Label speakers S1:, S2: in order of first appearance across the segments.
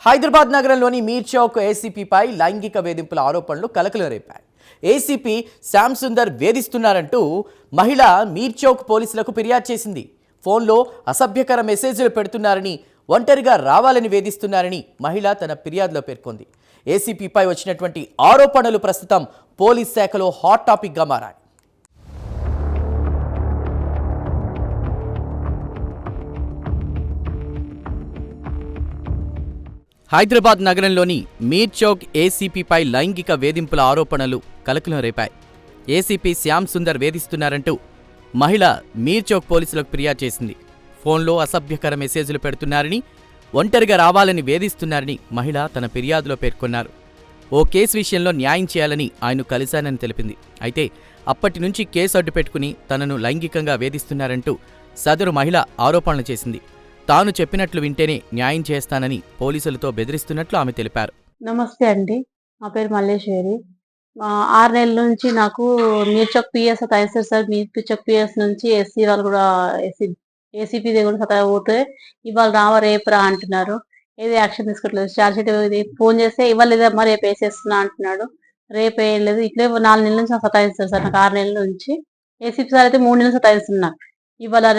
S1: హైదరాబాద్ నగరంలోని మీర్ చౌక్ ఏసీపీపై లైంగిక వేధింపుల ఆరోపణలు కలకలం రేపాయి. ఏసీపీ శ్యామ్ సుందర్ వేధిస్తున్నారంటూ మహిళ మీర్ చౌక్ పోలీసులకు ఫిర్యాదు చేసింది. ఫోన్లో అసభ్యకర మెసేజ్లు పెడుతున్నారని, ఒంటరిగా రావాలని వేధిస్తున్నారని మహిళ తన ఫిర్యాదులో పేర్కొంది. ఏసీపీపై వచ్చినటువంటి ఆరోపణలు ప్రస్తుతం పోలీస్ శాఖలో హాట్ టాపిక్గా మారాయి. హైదరాబాద్ నగరంలోని మీర్ చౌక్ ఏసీపీపై లైంగిక వేధింపుల ఆరోపణలు కలకలం రేపాయి. ఏసీపీ శ్యామ్ సుందర్ వేధిస్తున్నారంటూ మహిళ మీర్ చౌక్ పోలీసులకు ఫిర్యాదు చేసింది. ఫోన్లో అసభ్యకర మెసేజ్లు పెడుతున్నారని, ఒంటరిగా రావాలని వేధిస్తున్నారని మహిళ తన ఫిర్యాదులో పేర్కొన్నారు. ఓ కేసు విషయంలో న్యాయం చేయాలని ఆయన్ను కలిశానని తెలిపింది. అయితే అప్పటి నుంచి కేసు అడ్డుపెట్టుకుని తనను లైంగికంగా వేధిస్తున్నారంటూ సదరు మహిళ ఆరోపణలు చేసింది. తాను చెప్పినట్లు వింటేనే న్యాయం చేస్తానని పోలీసులతో బెదిరిస్తున్నట్లు ఆమె తెలిపారు.
S2: నమస్తే అండి, నా పేరు మల్లేశ్వరి. 6 నెలల నుంచి నాకు మీర్ చౌక్ పిఎస్ సతాయిస్తారు సార్. మీర్ చౌక్ పిఎస్ నుంచి ఎస్సీ వాళ్ళు కూడా ఏసీపీ కూడా సతాయిపోతే ఇవాళ రావా రేపు రా అంటున్నారు. ఏది యాక్షన్ తీసుకోవట్లేదు. చార్జ్ షీట్ ఫోన్ చేస్తే ఇవాళ లేదమ్మా రేపు వేసేస్తున్నా అంటున్నాడు. రేపు వేయలేదు. ఇట్లే 4 నెలల నుంచి సతాయిస్తారు సార్. నాకు 6 నెలల నుంచి. ఏసీపీ సార్ అయితే 3 నెలలు సతాయిస్తున్నారు. ఇవాళ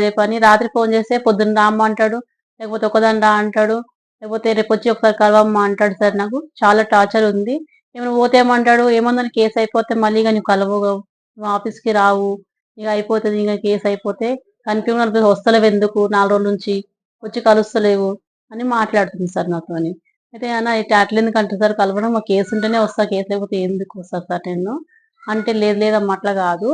S2: రేపు అని. రాత్రి ఫోన్ చేస్తే పొద్దున్న రామ్మ అంటాడు, లేకపోతే ఒకదాని రా అంటాడు, లేకపోతే రేపు వచ్చి ఒకసారి కలవమ్మ అంటాడు సార్. నాకు చాలా టార్చర్ ఉంది. ఏమైనా పోతే ఏమంటాడు, ఏమన్నా కేసు అయిపోతే మళ్ళీ ఇక నువ్వు కలవు, నువ్వు ఆఫీస్కి రావు, ఇక అయిపోతుంది, ఇంకా కేసు అయిపోతే కనిపించ వస్తలేవు, ఎందుకు 4 రోజుల నుంచి వచ్చి కలుస్తలేవు అని మాట్లాడుతుంది సార్ నాతో. అని అయితే అన్న ఇట్లా అట్లా ఎందుకు అంటే సార్, కలవడం మా కేసు ఉంటేనే వస్తా, కేసు లేకపోతే ఎందుకు వస్తా సార్ నేను అంటే, లేదమ్మా అట్లా కాదు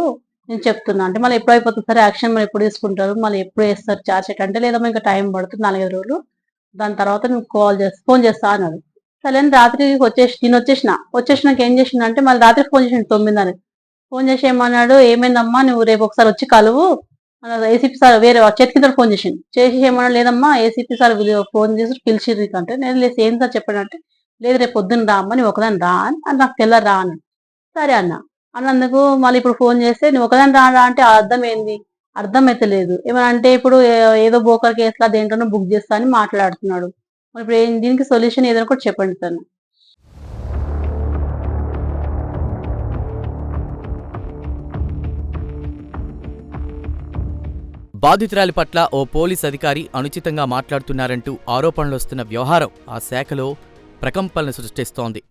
S2: నేను చెప్తున్నా అంటే, మళ్ళీ ఎప్పుడు అయిపోతుంది సార్ యాక్షన్, మళ్ళీ ఎప్పుడు తీసుకుంటారు, మళ్ళీ ఎప్పుడు వేస్తారు చార్జ్ షీట్ అంటే, లేదమ్మా ఇంకా టైం పడుతుంది 4-5 రోజులు, దాని తర్వాత నువ్వు ఫోన్ చేస్తా అన్నాడు. సరే అని రాత్రి నేను వచ్చేసినాక ఏం చేసిన అంటే, మళ్ళీ రాత్రి ఫోన్ చేసిండు 9 ఫోన్ చేసి ఏమన్నాడు, ఏమైందమ్మా నువ్వు రేపు ఒకసారి వచ్చి కలువు, ఏసీపీ సార్ వేరే చేతికి ఫోన్ చేసి ఏమన్నా, లేదమ్మా ఏసీపీ సార్ ఫోన్ చేసి పిలిచిర్రు అంటే, నేను లేదు ఏం సార్ చెప్పాడంటే, లేదు రేపు పొద్దున్న రా అమ్మ, నువ్వు ఒకదాన్ని రా అని నాకు తెల్లారు రా అన్నాడు. సరే అన్నందుకు మళ్ళీ ఇప్పుడు ఫోన్ చేస్తే నువ్వు ఒకదాని రా అంటే అర్థం ఏంది, అర్థమైతే లేదు. ఏమన్నా అంటే ఇప్పుడు ఏదో బోకర్ కేసులా దేంట్లోనో బుక్ చేస్తా అని మాట్లాడుతున్నాడు. ఇప్పుడు దీనికి సొల్యూషన్ ఏదైనా కూడా చెప్పండి సార్.
S1: బాధితురాలి పట్ల ఓ పోలీస్ అధికారి అనుచితంగా మాట్లాడుతున్నారంటూ ఆరోపణలొస్తున్న వ్యవహారం ఆ శాఖలో ప్రకంపనలు సృష్టిస్తోంది.